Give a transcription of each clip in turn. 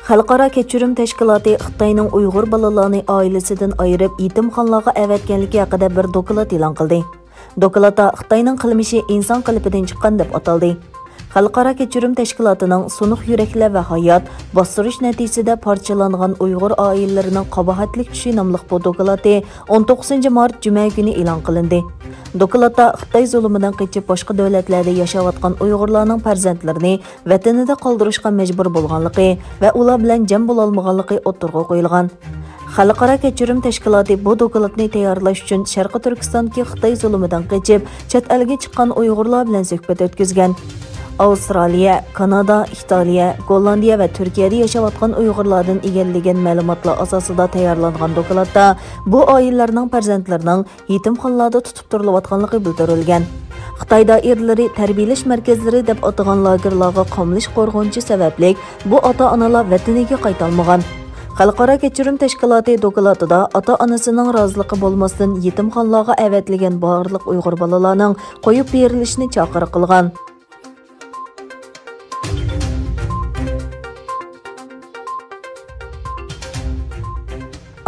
Xalqaro kechirim tashkiloti Xitoyning Uyg'ur bolalarini oilasidan ayirib yetimxonalarga avatganligi haqida bir doklad e'lon qildi. Dokladda Xitoyning qilmishi inson qalbidan chiqqan deb ataldi. Xalqaro kechirim tashkilotining Sunuq yuraklar va hayot bostirish natijasida parchalangan Uyg'ur oilalarining qabohatlik tushi nomli bu dokladi 19 mart juma kuni e'lon qilindi. Dokladda Xitoy zulmidan qochib boshqa davlatlarda yashayotgan Uyg'urlarning farzandlarini vatanida qoldirishga majbur bo'lganligi va ular bilan jam bo'la olmaganligi o'tirg'a qo'yilgan. Xalqaro kechirim tashkiloti bu dokladni tayyorlash uchun Sharqi Turkistondagi Xitoy zulmidan qochib chet elga chiqqan Uyg'urlar bilan suhbat o'tkazgan. Avstraliya, Kanada, Italiya, Gollandiya va Turkiyada yashayotgan Uyg'urlardan egallagan ma'lumotlar asosida tayyorlangan dokladda bu oilalarning farzandlarining yetimxonalarda tutib turilayotganligi bildirilgan. Xitoy doiralari tarbiyalash markazlari deb atagan lagerlarga qamlish qo'rg'onchi sababli bu ota-onalar vataniga qaytolmagan. Xalqaro kechirim tashkiloti dokladida ota-onasining roziligi bo'lmasdan yetimxonalarga avatilgan barliq Uyg'ur bolalarining qo'yib berilishini chaqiriq qilgan.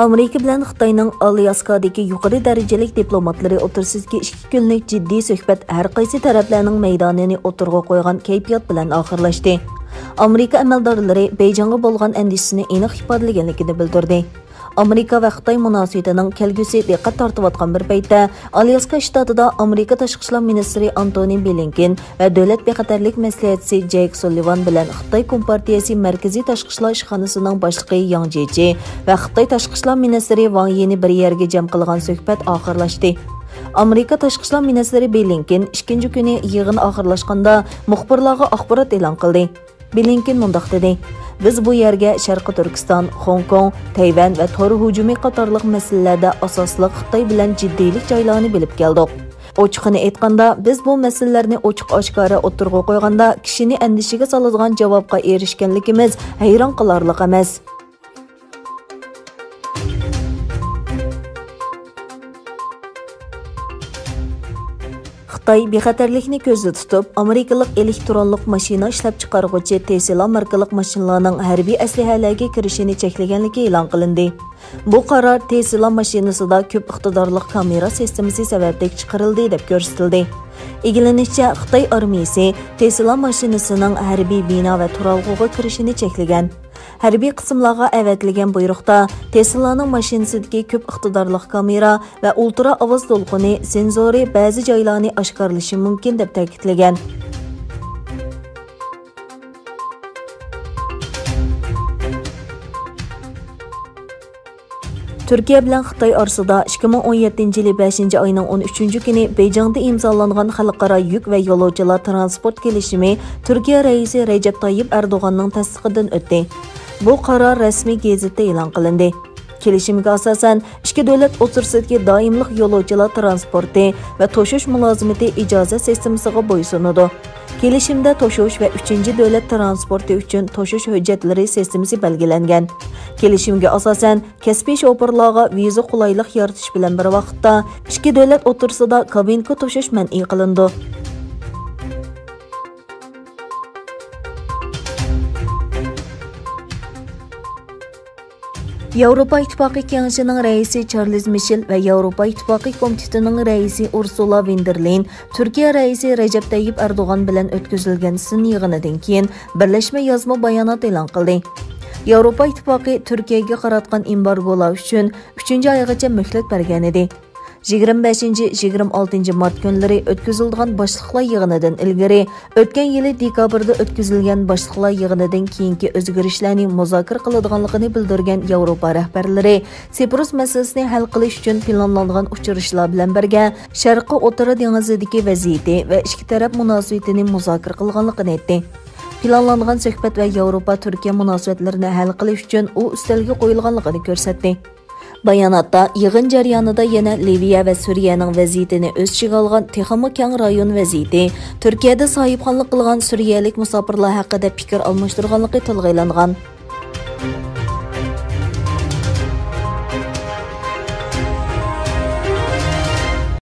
Amerika bilan Xitoyning ئالياسكادىكى yuqori darajali diplomatlari o'tirsidagi 2 kunlik jiddiy suhbat har qaysi taraflarning maydonini o'tirg'a qo'ygan kayfiyat bilan oxirlashdi. Amerika ئەمەلدارلىرى Beyjingga bo'lgan andisini aniq ifodalaganligini bildirdi. Amerika va Xitoy munosabatining kelgusi diqqat tortayotgan bir paytda Alyaska shtatida Amerika tashqi ishlar ministri Antony Blinken va davlat bexatarlik maslahatchisi Jake Sullivan bilan Xitoy Kompartiyasi markaziy tashqi ishlar ishxonasining boshlig'i Yang Jiechi va Xitoy tashqi ishlar ministri Wang Yini bir yerga jam qilgan suhbat oxirlashdi. Amerika tashqi ishlar ministri Blinken ikkinchi kuni yig'in oxirlashganda muxbirlarga axborot e'lon qildi. Blinken mundaq dedi: "Biz bu yerga Sharqi Turkiston, Hong Kong, Tayvan va tor hujumi qatorliq masalalarda asosli Xitoy bilan jiddiylik joylarini bilib keldik. Ochiqini aytganda, biz bu masalalarni ochiq-oshkora o'tirg'a qo'yganda kishini andishiga soladigan javobga erishganligimiz hayron qolarliq emas." Xitoy bexatarlikni ko'zda tutib, Amerikalik elektronlik mashina ishlab chiqaruvchi Tesla markalik mashinalarning harbiy aslahalarga kirishini cheklaganligi e'lon qilindi. Bu qaror Tesla mashinasida ko'p iqtidorli kamera sistemasi sababli chiqarildi deb ko'rsatildi. Egilanishicha, Xitoy armiyasi Tesla mashinasining harbiy bino va turalg'uga kirishini cheklagan. Harbiy qismlarga avatilgan buyruqda Tesla'ning mashinasidagi ko'p iqtidorli kamera va ultra ovoz to'lqini senzori ba'zi joylarni oshkorlashi mumkin deb ta'kidlagan. Turkiya bilan Xitoy orasida 2017-yil 5-oyning 13-kuni Beyjingda imzolangan xalqaro yuk va yo'lovchilar transport kelishimi Turkiya raisi Recep Tayyip Erdo'g'anning tasdiqidan o'tdi. Bu qaror rasmiy gazetda e'lon qilindi. Kelishimga asosan ikki davlat o'rtasidagi doimlik yo'lovchilar transporti va toshish mulozimati ijozat sistemasiga bo'ysunadi. Kelishimda toshish va 3-davlat transporti uchun toshish hujjatlari sistemasi belgilangan. Kelishimga asosan kasbiy shoferlarga viza qulaylik yaratish bilan bir vaqtda ikki davlat o'rtasida kabinka toshish man'iy qilindi. Yevropa İttifaqı Kengashining raisi Charles Michel va Yevropa İttifaqı Komitetining raisi Ursula von der Leyen Turkiya raisi Recep Tayyip Erdo'g'an bilan o'tkazilgan sin yig'inidan keyin birlashma yozma bayonot e'lon qildi. Yevropa İttifaqı Turkiyaga qaratgan embargolar uchun 3-oygacha muhlat bergan edi. 25-26 mart kunlari o'tkazilgan boshliqlar yig'inidan ilgari o'tgan yili dekabrda o'tkazilgan boshliqlar yig'inidan keyingi o'zgarishlarni muzokara qiladiganligini bildirgan Yevropa rahbarlari Siprus masalasini hal qilish uchun planlangan uchrashuvlar bilan birga Sharqi O'rta dengizidagi vaziyati va ikki taraf munosabatini muzokara qilganligini aytdi. Planlangan suhbat va Yevropa-Turkiya munosabatlarini hal qilish uchun u ustalga qo'yilganligini ko'rsatdi. Bayonotda yig'in jarayonida yana Liviya va Suriyaning vaziyatini o'z ichiga olgan texmo keng rayon vaziyati, Turkiyada sohibxonlik qilgan suriyalik musofirlar haqida fikr almashtirganligi tilga olingan.